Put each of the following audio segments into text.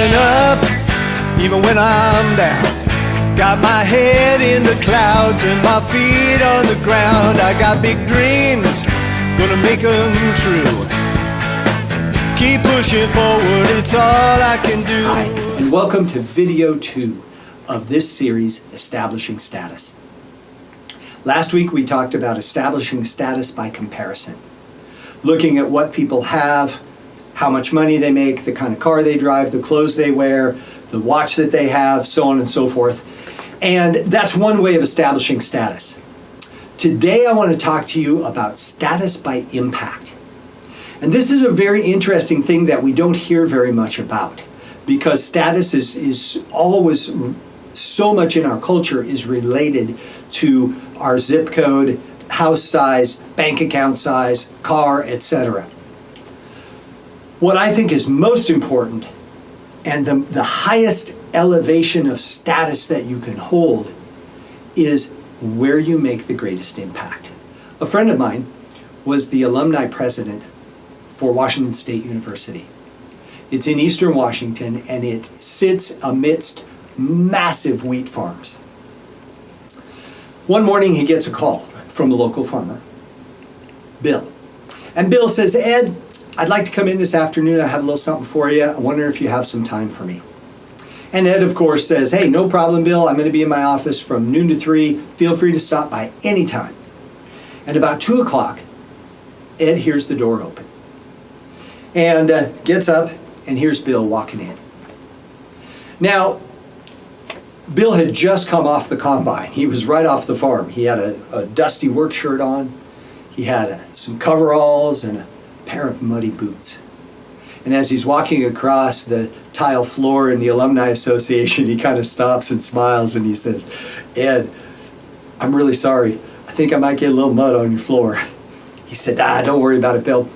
looking up, even when I'm down. Got my head in the clouds and my feet on the ground. I got big dreams, gonna make them true. Keep pushing forward, it's all I can do. Hi, and welcome to video 2 of this series, Establishing Status. Last week we talked about establishing status by comparison. Looking at what people have, how much money they make, the kind of car they drive, the clothes they wear, the watch that they have, so on and so forth. And that's one way of establishing status. Today I want to talk to you about status by impact. And this is a very interesting thing that we don't hear very much about, because status is always, so much in our culture is related to our zip code, house size, bank account size, car, etc. What I think is most important, and the highest elevation of status that you can hold, is where you make the greatest impact. A friend of mine was the alumni president for Washington State University. It's in Eastern Washington, and it sits amidst massive wheat farms. One morning he gets a call from a local farmer, Bill. And Bill says, "Ed, I'd like to come in this afternoon. I have a little something for you. I wonder if you have some time for me." And Ed, of course, says, "Hey, no problem, Bill. I'm going to be in my office from noon to 3. Feel free to stop by anytime." And about 2 o'clock, Ed hears the door open and gets up, and here's Bill walking in. Now, Bill had just come off the combine. He was right off the farm. He had a dusty work shirt on. He had some coveralls and a pair of muddy boots. And as he's walking across the tile floor in the Alumni Association, he kind of stops and smiles and he says, "Ed, I'm really sorry. I think I might get a little mud on your floor." He said, "Don't worry about it, Bill.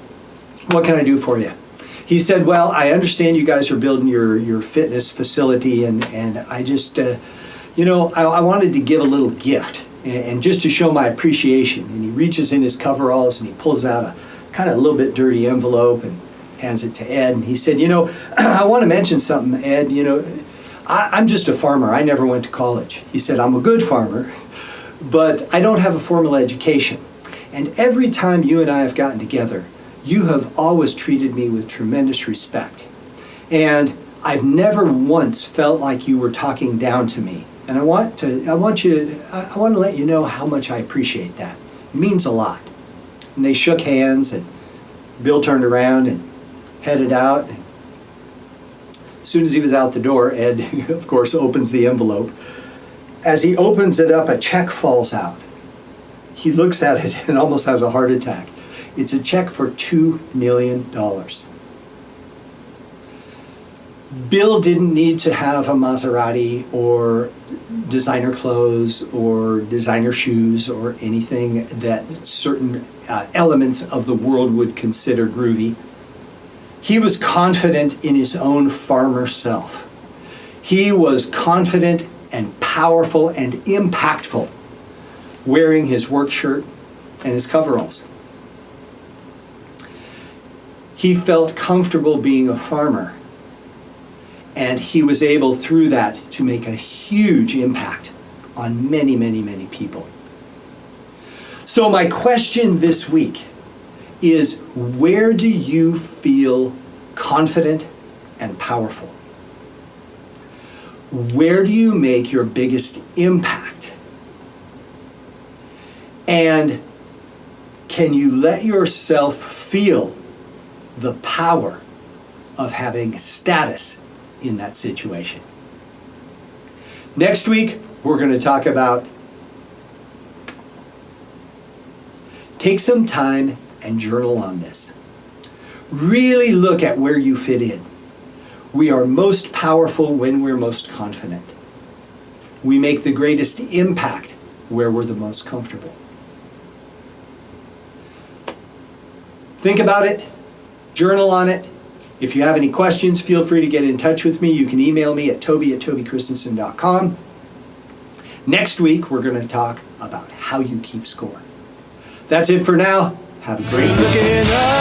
What can I do for you?" He said, "Well, I understand you guys are building your fitness facility, and I just, I wanted to give a little gift, and just to show my appreciation." And he reaches in his coveralls and he pulls out a kind of a little bit dirty envelope and hands it to Ed. And he said, "I want to mention something, Ed. I'm just a farmer. I never went to college." He said, "I'm a good farmer, but I don't have a formal education. And every time you and I have gotten together, you have always treated me with tremendous respect. And I've never once felt like you were talking down to me. And I want to let you know how much I appreciate that. It means a lot." And they shook hands, and Bill turned around and headed out. And as soon as he was out the door, Ed, of course, opens the envelope. As he opens it up, a check falls out. He looks at it and almost has a heart attack. It's a check for $2 million. Bill didn't need to have a Maserati or designer clothes or designer shoes or anything that certain elements of the world would consider groovy. He was confident in his own farmer self. He was confident and powerful and impactful, wearing his work shirt and his coveralls. He felt comfortable being a farmer, and he was able through that to make a huge impact on many, many, many people. So my question this week is, where do you feel confident and powerful? Where do you make your biggest impact? And can you let yourself feel the power of having status in that situation? Next week, we're going to talk about take some time and journal on this. Really look at where you fit in. We are most powerful when we're most confident. We make the greatest impact where we're the most comfortable. Think about it. Journal on it. If you have any questions, feel free to get in touch with me. You can email me at toby@tobychristensen.com. Next week, we're going to talk about how you keep score. That's it for now. Have a great week.